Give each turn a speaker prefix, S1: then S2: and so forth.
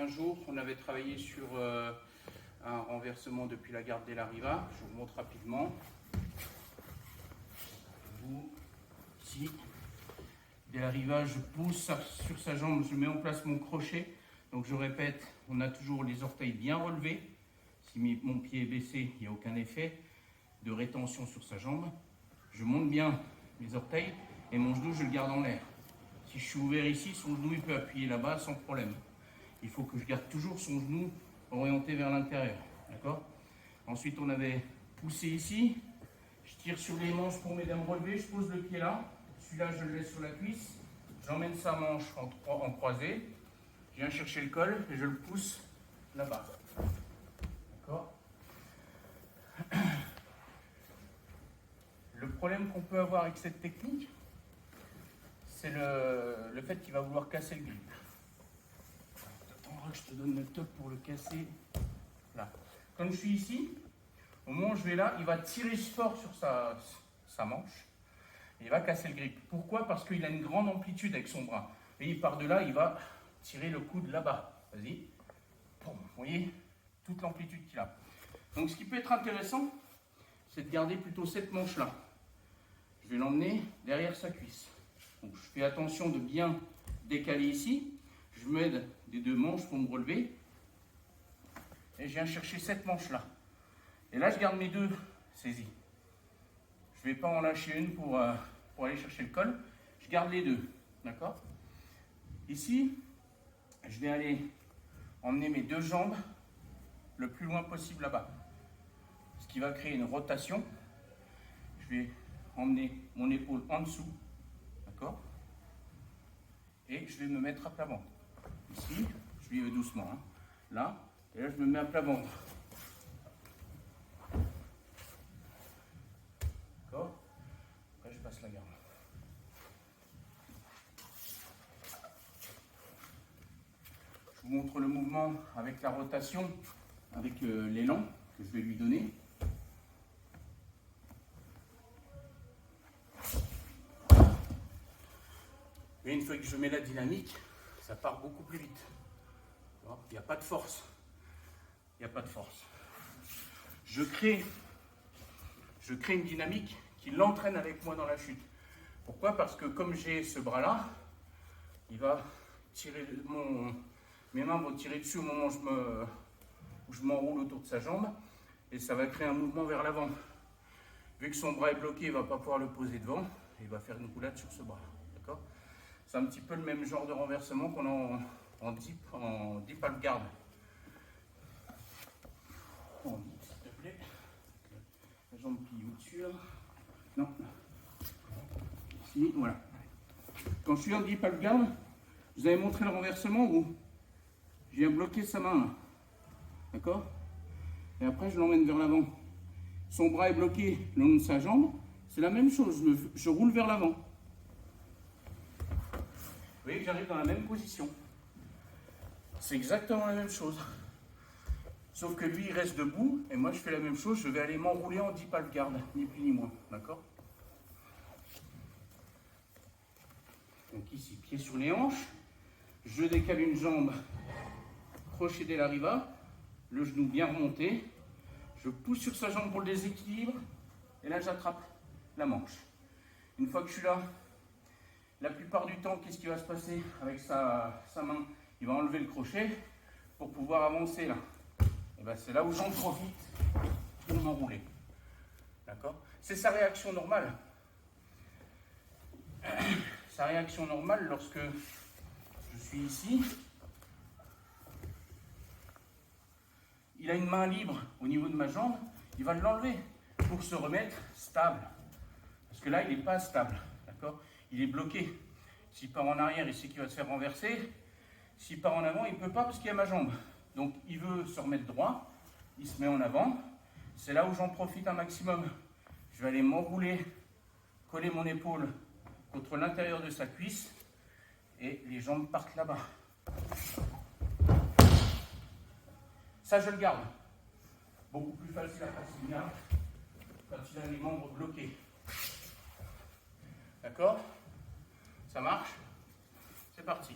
S1: 15 jours, on avait travaillé sur un renversement depuis la garde della Riva. Je vous montre rapidement. Ici, della Riva, je pousse sur sa jambe, je mets en place mon crochet. Donc je répète, on a toujours les orteils bien relevés. Si mon pied est baissé, il n'y a aucun effet de rétention sur sa jambe. Je monte bien mes orteils et mon genou, je le garde en l'air. Si je suis ouvert ici, son genou il peut appuyer là-bas sans problème. Il faut que je garde toujours son genou orienté vers l'intérieur. D'accord? Ensuite, on avait poussé ici. Je tire sur les manches pour m'aider à me relever. Je pose le pied là. Celui-là, je le laisse sur la cuisse. J'emmène sa manche en croisée. Je viens chercher le col et je le pousse là-bas. D'accord? Le problème qu'on peut avoir avec cette technique, c'est le fait qu'il va vouloir casser le grip. Tu attendras que je te donne le top pour le casser. Là. Comme je suis ici, au moment où je vais là, il va tirer fort sur sa manche. Et il va casser le grip. Pourquoi? Parce qu'il a une grande amplitude avec son bras. Et par de là, il va tirer le coude là-bas. Vas-y. Vous voyez toute l'amplitude qu'il a. Donc ce qui peut être intéressant, c'est de garder plutôt cette manche-là. Je vais l'emmener derrière sa cuisse. Donc je fais attention de bien décaler ici. Je m'aide des deux manches pour me relever. Et je viens chercher cette manche-là. Et là, je garde mes deux saisies. Je ne vais pas en lâcher une pour aller chercher le col. Je garde les deux. D'accord? Ici, je vais aller emmener mes deux jambes le plus loin possible là-bas. Ce qui va créer une rotation. Je vais emmener mon épaule en dessous. D'accord? Et je vais me mettre à plat ventre. Ici, je vais doucement. Hein. Là, et là, je me mets à plat ventre. D'accord? Après, je passe la garde. Je vous montre le mouvement avec la rotation, avec l'élan que je vais lui donner. Et une fois que je mets la dynamique, ça part beaucoup plus vite. Il n'y a pas de force. Il n'y a pas de force. Je crée une dynamique qui l'entraîne avec moi dans la chute. Pourquoi? Parce que comme j'ai ce bras-là, il va tirer mes mains vont tirer dessus au moment où je m'enroule autour de sa jambe et ça va créer un mouvement vers l'avant. Vu que son bras est bloqué, il ne va pas pouvoir le poser devant et il va faire une roulade sur ce bras. D'accord? C'est un petit peu le même genre de renversement qu'on a en deep half guard. En deep, s'il te plaît. La jambe plie au-dessus. Non. Ici, voilà. Quand je suis en deep half guard, je vous avais montré le renversement où je viens bloquer sa main. D'accord? Et après, je l'emmène vers l'avant. Son bras est bloqué le long de sa jambe. C'est la même chose. Je roule vers l'avant. Vous voyez que j'arrive dans la même position. C'est exactement la même chose. Sauf que lui, il reste debout. Et moi, je fais la même chose. Je vais aller m'enrouler en deep half guard. Ni plus ni moins. D'accord? Donc ici, pied sur les hanches. Je décale une jambe. Crochet della Riva. Le genou bien remonté. Je pousse sur sa jambe pour le déséquilibre. Et là, j'attrape la manche. Une fois que je suis là, la plupart du temps, qu'est-ce qui va se passer avec sa main? Il va enlever le crochet pour pouvoir avancer là. Et ben, c'est là où j'en profite pour m'enrouler. D'accord? C'est sa réaction normale. Sa réaction normale lorsque je suis ici. Il a une main libre au niveau de ma jambe. Il va l'enlever pour se remettre stable. Parce que là, il n'est pas stable. D'accord? Il est bloqué. S'il part en arrière, il sait qu'il va se faire renverser. S'il part en avant, il ne peut pas parce qu'il y a ma jambe. Donc, il veut se remettre droit. Il se met en avant. C'est là où j'en profite un maximum. Je vais aller m'enrouler, coller mon épaule contre l'intérieur de sa cuisse. Et les jambes partent là-bas. Ça, je le garde. Beaucoup plus facile à passer bien quand il a les membres bloqués. D'accord? Ça marche? C'est parti.